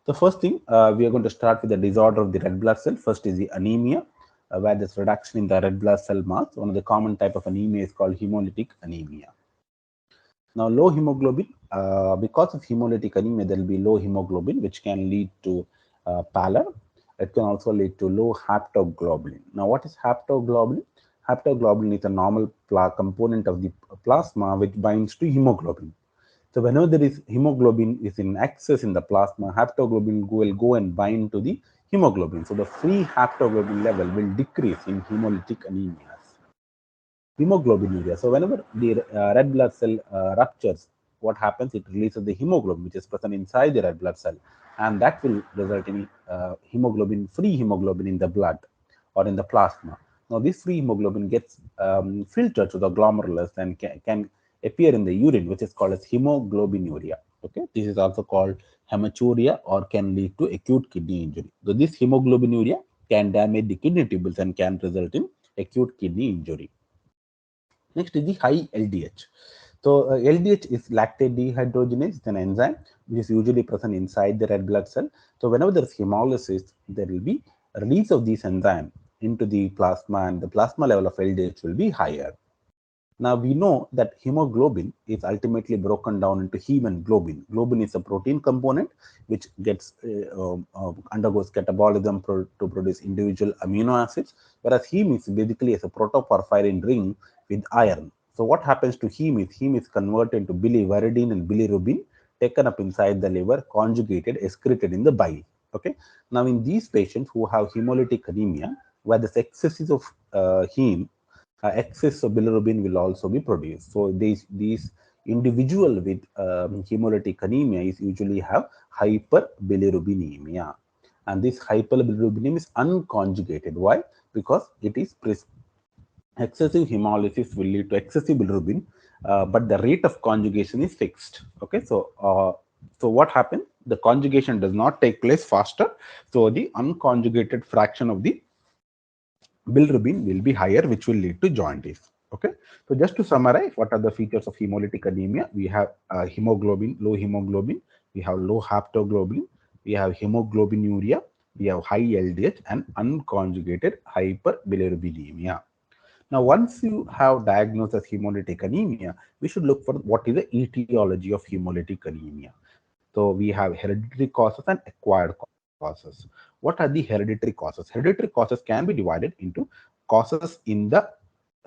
The first thing, we are going to start with the disorder of the red blood cell. First is the anemia, where there's reduction in the red blood cell mass. One of the common type of anemia is called hemolytic anemia. Now, low hemoglobin, because of hemolytic anemia, there will be low hemoglobin, which can lead to pallor. It can also lead to low haptoglobin. Now, what is haptoglobin? Haptoglobin is a normal component of the plasma which binds to hemoglobin. So whenever there is hemoglobin is in excess in the plasma, haptoglobin will go and bind to the hemoglobin. So the free haptoglobin level will decrease in hemolytic anemias. Hemoglobinuria. So whenever the red blood cell ruptures, what happens? It releases the hemoglobin, which is present inside the red blood cell, and that will result in hemoglobin, free hemoglobin in the blood or in the plasma. Now, this free hemoglobin gets filtered to the glomerulus and can appear in the urine, which is called as hemoglobinuria. Okay, this is also called hematuria or can lead to acute kidney injury. So, this hemoglobinuria can damage the kidney tubules and can result in acute kidney injury. Next is the high LDH. So LDH is lactate dehydrogenase. It's an enzyme which is usually present inside the red blood cell. So whenever there is hemolysis, there will be a release of this enzyme into the plasma, and the plasma level of LDH will be higher. Now we know that hemoglobin is ultimately broken down into heme and globin. Globin is a protein component which gets undergoes catabolism to produce individual amino acids, whereas heme is basically as a protoporphyrin ring with iron. So what happens to heme is converted into bilirubinemia and bilirubin, taken up inside the liver, conjugated, excreted in the bile. Okay. Now in these patients who have hemolytic anemia, where the excesses of heme, excess of bilirubin will also be produced. So these individual with hemolytic anemia is usually have hyperbilirubinemia, and this hyperbilirubinemia is unconjugated. Why? Because it is excessive hemolysis will lead to excessive bilirubin, but the rate of conjugation is fixed. Okay, so what happens? The conjugation does not take place faster, so the unconjugated fraction of the bilirubin will be higher, which will lead to jaundice. Okay, so just to summarize, what are the features of hemolytic anemia? We have hemoglobin, low hemoglobin, we have low haptoglobin, we have hemoglobinuria, we have high LDH, and unconjugated hyperbilirubinemia. Now, once you have diagnosed as hemolytic anemia, we should look for what is the etiology of hemolytic anemia. So we have hereditary causes and acquired causes. What are the hereditary causes? Hereditary causes can be divided into causes in the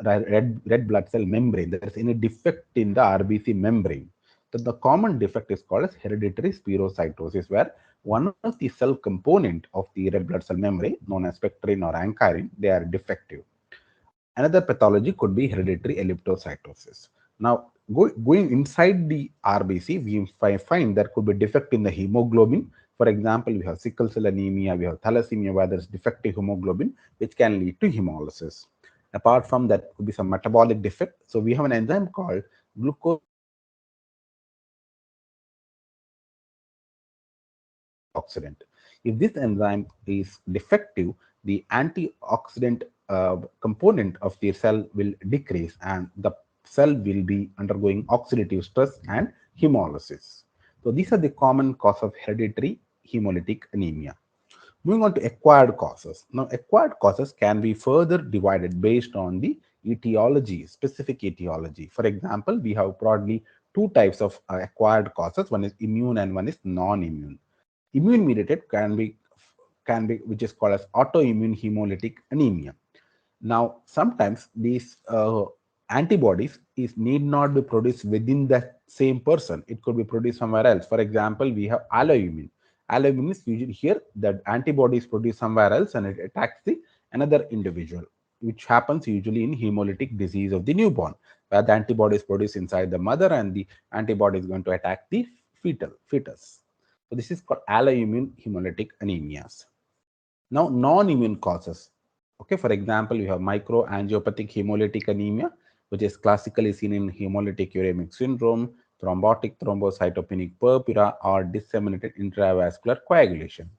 red blood cell membrane. There is any defect in the RBC membrane. So the common defect is called as hereditary spherocytosis, where one of the cell component of the red blood cell membrane, known as spectrin or ankyrin, they are defective. Another pathology could be hereditary elliptocytosis. Now, going inside the RBC, we find there could be defect in the hemoglobin. For example, we have sickle cell anemia, we have thalassemia, where there is defective hemoglobin, which can lead to hemolysis. Apart from that, could be some metabolic defect. So we have an enzyme called gluconeogenesis antioxidant. If this enzyme is defective, the antioxidant component of the cell will decrease, and the cell will be undergoing oxidative stress and hemolysis. So these are the common cause of hereditary hemolytic anemia. Moving on to acquired causes. Now, acquired causes can be further divided based on the etiology, specific etiology. For example, we have broadly two types of acquired causes. One is immune and one is non-immune. Immune mediated can be which is called as autoimmune hemolytic anemia. Now, sometimes these antibodies need not be produced within the same person. It could be produced somewhere else. For example, we have alloimmune. Alloimmune is usually here that antibody is produced somewhere else and it attacks the another individual, which happens usually in hemolytic disease of the newborn, where the antibody is produced inside the mother and the antibody is going to attack the fetus. So this is called alloimmune hemolytic anemias. Now, non-immune causes. Okay, for example, you have microangiopathic hemolytic anemia, which is classically seen in hemolytic uremic syndrome, thrombotic thrombocytopenic purpura, or disseminated intravascular coagulation.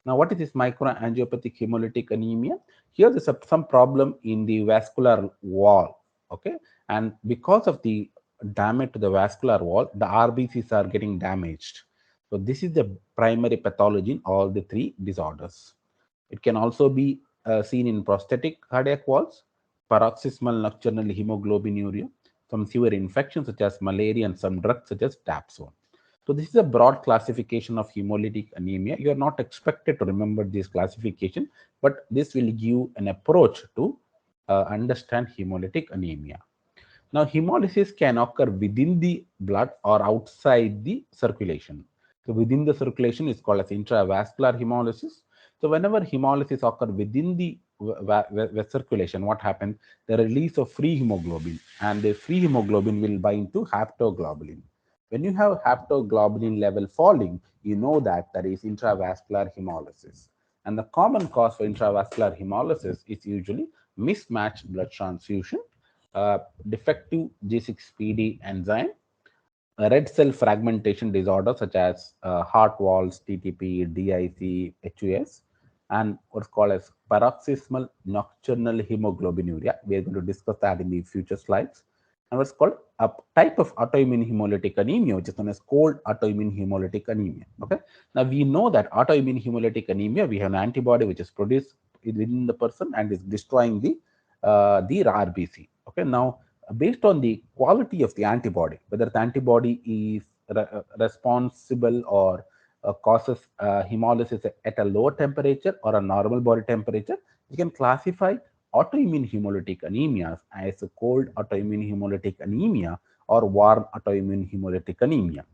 Now, what is this microangiopathic hemolytic anemia? Here, there's some problem in the vascular wall. Okay, and because of the damage to the vascular wall, the RBCs are getting damaged. So this is the primary pathology in all the three disorders. It can also be seen in prosthetic cardiac valves, paroxysmal nocturnal hemoglobinuria, some severe infections such as malaria, and some drugs such as dapsone. So this is a broad classification of hemolytic anemia. You are not expected to remember this classification, but this will give an approach to understand hemolytic anemia. Now, hemolysis can occur within the blood or outside the circulation. So, within the circulation is called as intravascular hemolysis. So, whenever hemolysis occurs within the circulation, what happens? The release of free hemoglobin, and the free hemoglobin will bind to haptoglobulin. When you have haptoglobulin level falling, you know that there is intravascular hemolysis. And the common cause for intravascular hemolysis is usually mismatched blood transfusion, uh, defective G6PD enzyme, red cell fragmentation disorder such as heart valves, TTP, DIC, HUS, and what's called as paroxysmal nocturnal hemoglobinuria. We are going to discuss that in the future slides. And what's called a type of autoimmune hemolytic anemia, which is known as cold autoimmune hemolytic anemia. Okay. Now we know that autoimmune hemolytic anemia, we have an antibody which is produced within the person and is destroying the RBC. Okay. Now based on the quality of the antibody, whether the antibody is responsible or causes hemolysis at a lower temperature or a normal body temperature, you can classify autoimmune hemolytic anemias as a cold autoimmune hemolytic anemia or warm autoimmune hemolytic anemia.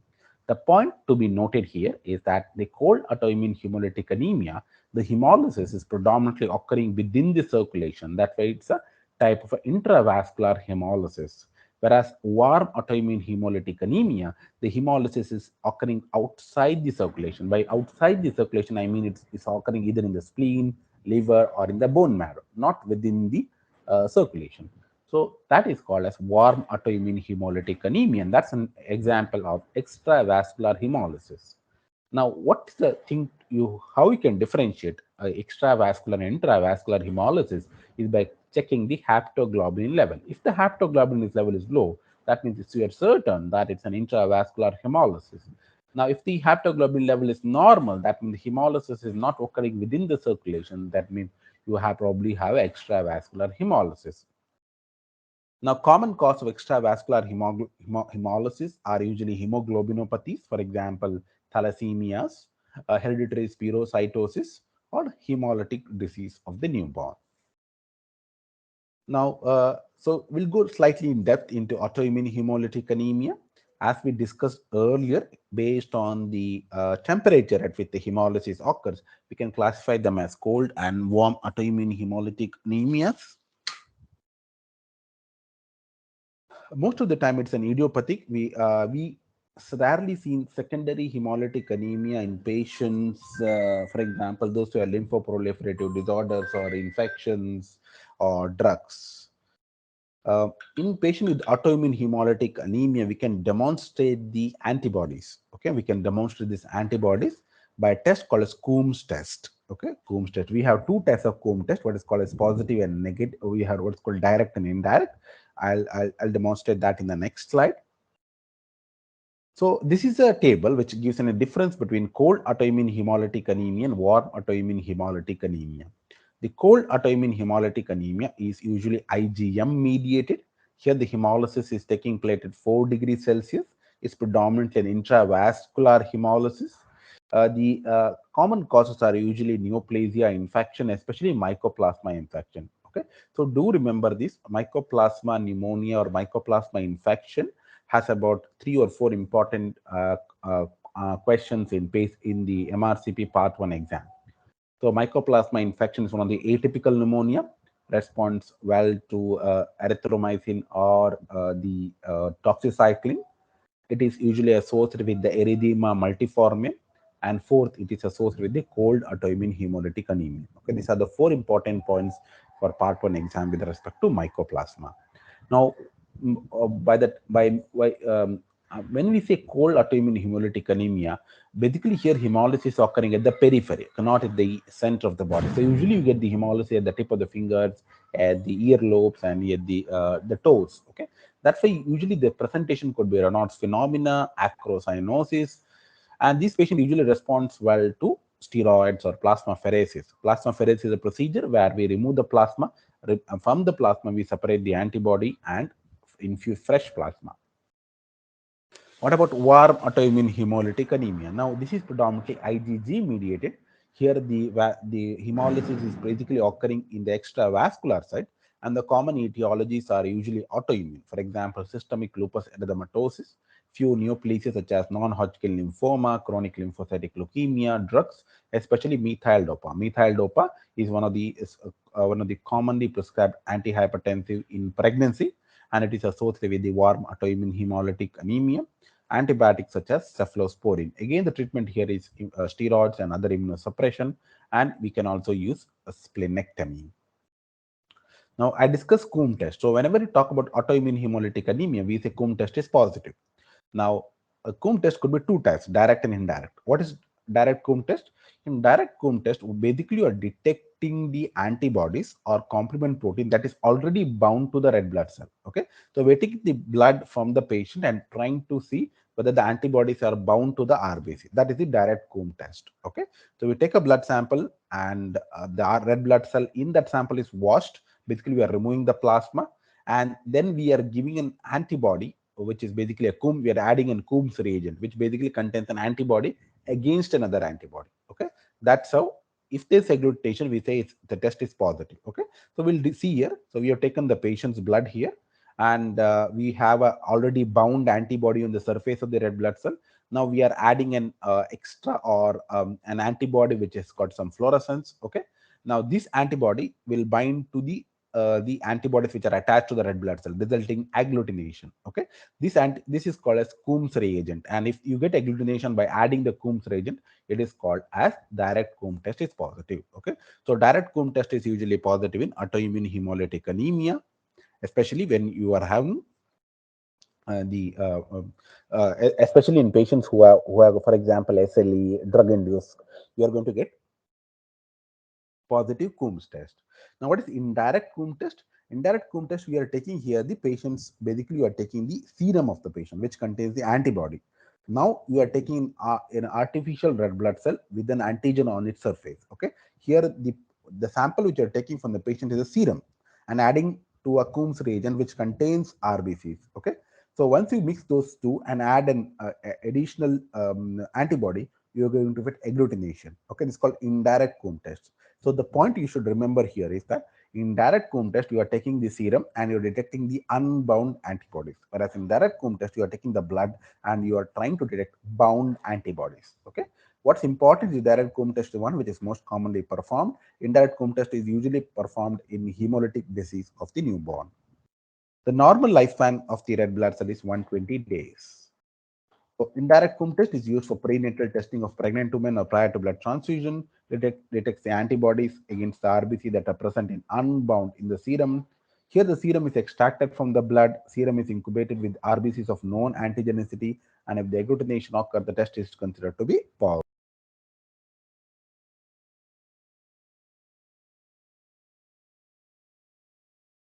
The point to be noted here is that the cold autoimmune hemolytic anemia, the hemolysis is predominantly occurring within the circulation. That's why it's a type of intravascular hemolysis. Whereas warm autoimmune hemolytic anemia, the hemolysis is occurring outside the circulation. By outside the circulation, I mean it's occurring either in the spleen, liver, or in the bone marrow, not within the circulation. So that is called as warm autoimmune hemolytic anemia, and that's an example of extravascular hemolysis. Now, what's the thing how you can differentiate extravascular and intravascular hemolysis is by checking the haptoglobulin level. If the haptoglobulin level is low, that means you are certain that it's an intravascular hemolysis. Now, if the haptoglobulin level is normal, that means the hemolysis is not occurring within the circulation. That means you have probably have extravascular hemolysis. Now, common cause of extravascular hemolysis are usually hemoglobinopathies, for example, thalassemias, hereditary spherocytosis, or hemolytic disease of the newborn. Now, so we'll go slightly in depth into autoimmune hemolytic anemia. As we discussed earlier, based on the temperature at which the hemolysis occurs, we can classify them as cold and warm autoimmune hemolytic anemias. Most of the time it's an idiopathic. We rarely seen secondary hemolytic anemia in patients, for example, those who have lymphoproliferative disorders or infections or drugs. In patient with autoimmune hemolytic anemia, we can demonstrate the antibodies. Okay, we can demonstrate these antibodies by a test called as Coombs test. Okay, Coombs test. We have two tests of Coombs test. What is called as positive and negative. We have what's called direct and indirect. I'll demonstrate that in the next slide. So this is a table which gives a difference between cold autoimmune hemolytic anemia and warm autoimmune hemolytic anemia. The cold autoimmune hemolytic anemia is usually IgM mediated. Here the hemolysis is taking place at 4 degrees Celsius. It's predominantly an intravascular hemolysis. The common causes are usually neoplasia infection, especially mycoplasma infection. Okay, so do remember this: mycoplasma pneumonia or mycoplasma infection has about 3 or 4 important questions in the Mrcp Part 1 exam. So mycoplasma infection is one of the atypical pneumonia, responds well to erythromycin or the doxycycline. It is usually associated with the erythema multiforme. And fourth, it is associated with the cold autoimmune hemolytic anemia. Okay, these are the 4 important points for Part 1 exam with respect to mycoplasma. Now, when we say cold autoimmune hemolytic anemia, basically here hemolysis is occurring at the periphery, not at the center of the body. So usually you get the hemolysis at the tip of the fingers, at the earlobes, and at the toes. Okay, that's why usually the presentation could be Raynaud's phenomena, acrocyanosis, And this patient usually responds well to steroids or plasmapheresis. Plasmapheresis is a procedure where we remove the plasma. From the plasma, we separate the antibody and infuse fresh plasma. What about warm autoimmune hemolytic anemia? Now, this is predominantly IgG mediated. Here, the hemolysis is basically occurring in the extravascular side, and the common etiologies are usually autoimmune. For example, systemic lupus erythematosus, few neoplasias such as non-Hodgkin lymphoma, chronic lymphocytic leukemia, drugs, especially methyl dopa. Methyl dopa is one of the commonly prescribed antihypertensive in pregnancy, and it is associated with the warm autoimmune hemolytic anemia. Antibiotics such as cephalosporin. Again, the treatment here is steroids and other immunosuppression, and we can also use a splenectomy. Now, I discussed Coombs test. So, whenever we talk about autoimmune hemolytic anemia, we say Coombs test is positive. Now, a Coombs test could be two types, direct and indirect. What is direct Coombs test? In direct Coombs test, basically you are detecting the antibodies or complement protein that is already bound to the red blood cell. Okay, so we're taking the blood from the patient and trying to see whether the antibodies are bound to the RBC. That is the direct Coombs test. Okay, so we take a blood sample and the red blood cell in that sample is washed. Basically, we are removing the plasma and then we are giving an antibody, which is basically a Coombs. We are adding a Coombs reagent, which basically contains an antibody against another antibody. Okay, that's how. If there's agglutination, we say the test is positive. Okay, so we'll see here. So we have taken the patient's blood here, and we have a already bound antibody on the surface of the red blood cell. Now we are adding an extra or an antibody which has got some fluorescence. Okay, now this antibody will bind to the antibodies which are attached to the red blood cell, resulting agglutination. Okay, this is called as Coombs reagent, and if you get agglutination by adding the Coombs reagent, it is called as direct Coombs test is positive. Okay, so direct Coombs test is usually positive in autoimmune hemolytic anemia, especially when you are having especially in patients who have, for example, SLE, drug induced, you are going to get positive Coombs test. Now, what is indirect Coombs test? Indirect Coombs test, we are taking here the patient's, basically, you are taking the serum of the patient, which contains the antibody. Now, you are taking an artificial red blood cell with an antigen on its surface. Okay. Here, the sample which you are taking from the patient is a serum and adding to a Coombs reagent, which contains RBCs. Okay. So, once you mix those two and add an additional antibody, you're going to get agglutination. Okay. This is called indirect Coombs test. So the point you should remember here is that in direct Coombs test, you are taking the serum and you're detecting the unbound antibodies. Whereas in direct Coombs test, you are taking the blood and you are trying to detect bound antibodies. Okay. What's important is direct Coombs test one, which is most commonly performed. Indirect Coombs test is usually performed in hemolytic disease of the newborn. The normal lifespan of the red blood cell is 120 days. So indirect Coombs test is used for prenatal testing of pregnant women or prior to blood transfusion. Detects the antibodies against the RBC that are present in unbound in the serum. Here the serum is extracted from the blood. Serum is incubated with RBCs of known antigenicity, and if the agglutination occurs, the test is considered to be positive.